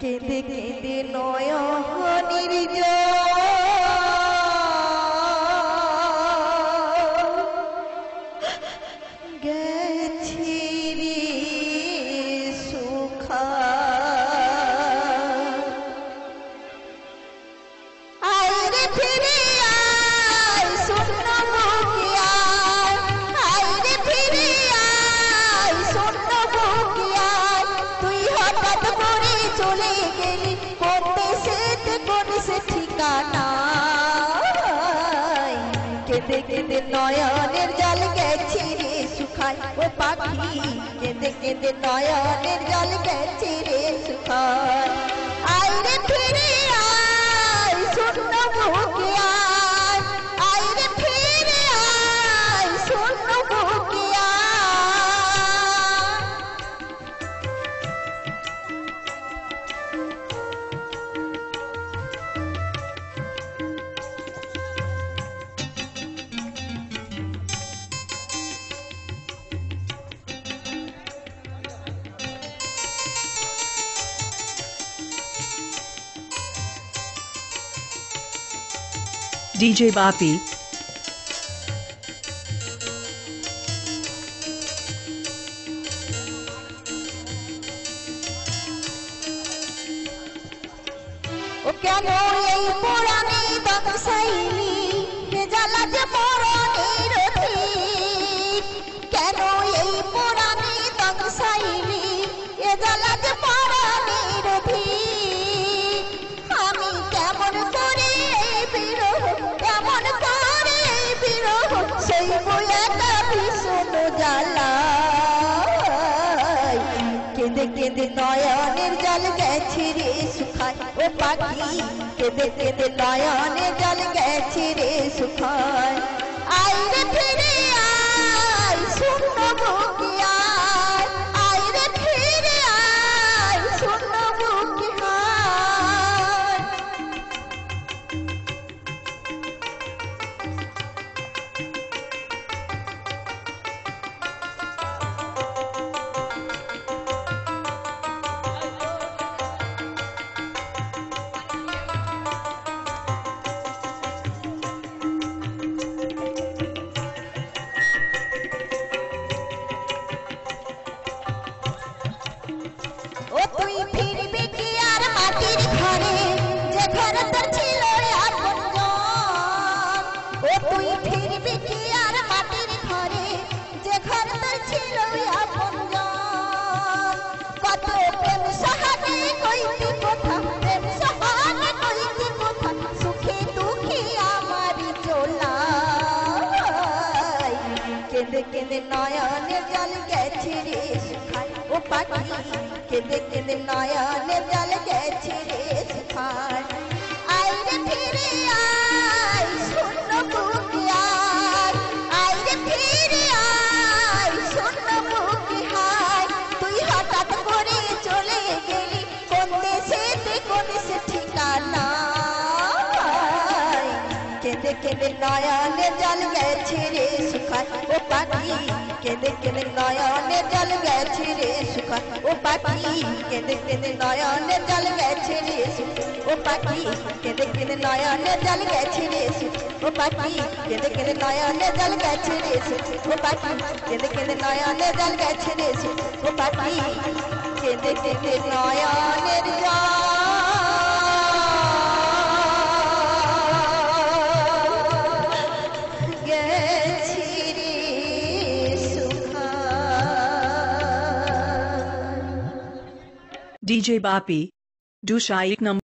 কেঁদে কেঁদে নয়নের জল গেছে রে শুকায়। আয় রে ফিরে আয় শূন্য বুকে আয়, আয় রে ফিরে আয় শূন্য বুকে আয়। তুই হঠাৎ করে চলে গেলি কোন দেশেতে কোন সে ঠিকানা। কেঁদে কেঁদে নয়নের জল গেছে রে শুকায় ও পাখি, কেঁদে কেঁদে নয়নের জল গেছে রে শুকায়। আয় রে ফিরে আয় শূন্য বুকে আয়, আয় রে ফিরে আয় শূন্য বুকে আয়। DJ Bapi. ও কেন এই পুরানি দশাইলি জ্বালা যে মরণের ঠিক, কেন এই পুরানি দশাইলি জ্বালা যে মরণের ঠিক। আমি কেমন করে এই বিরহ, কেমন করে এই বিরহ সেই বইয়াটা ভীষণ জ্বালা। কেঁদে কেঁদে নয়নের জল গেছে রে শুকায় ও পাখি, কেঁদে কেঁদে নয়নের জল গেছে রে শুকায়। আয় রে ফিরে আয় শূন্য বুকে আয়, আয় রে ফিরে আয় শূন্য বুকে আয়। ও তুই ফিরবি কি আর মাটির ঘরে, যে ঘর তোর ছিল আপনজন। ও তুই ফিরবি কি আর মাটির ঘরে, যে ঘর তোর ছিল আপনজন। কত প্রেম সহানে কইতি কথা, প্রেম সহানে কইতি কথা, সুখে দুঃখে আমারই চোলায়। কেঁদে কেঁদে নয়নের জল গেছে রে শুকায় ও পাখি, কেঁদে কেঁদে নয়নের জল গেছে রে শুকায়। আয় রে ফিরে আয় শূন্য বুকে আয়, আয় রে ফিরে আয় শূন্য বুকে আয়। তুই হঠাৎ করে চলে গেলি কোন দেশেতে কোন সে ঠিকানা। কেঁদে কেঁদে নয়নের জল গেছে রে শুকায় ও পাখি, কেঁদে কেঁদে নয়নের জল গেছে রে শুকায় ও পাখি, কেঁদে কেঁদে নয়নের জল গেছে রে শুকায় ও পাখি, কেঁদে কেঁদে নয়নের জল গেছে রে শুকায় ও পাখি, কেঁদে কেঁদে নয়নের জল গেছে রে শুকায় ও পাখি, কেঁদে কেঁদে নয়নের জল গেছে রে শুকায় ও পাখি, কেঁদে কেঁদে নয়নের জল গেছে রে শুকায়। DJ Bapi. Dusha 1 number.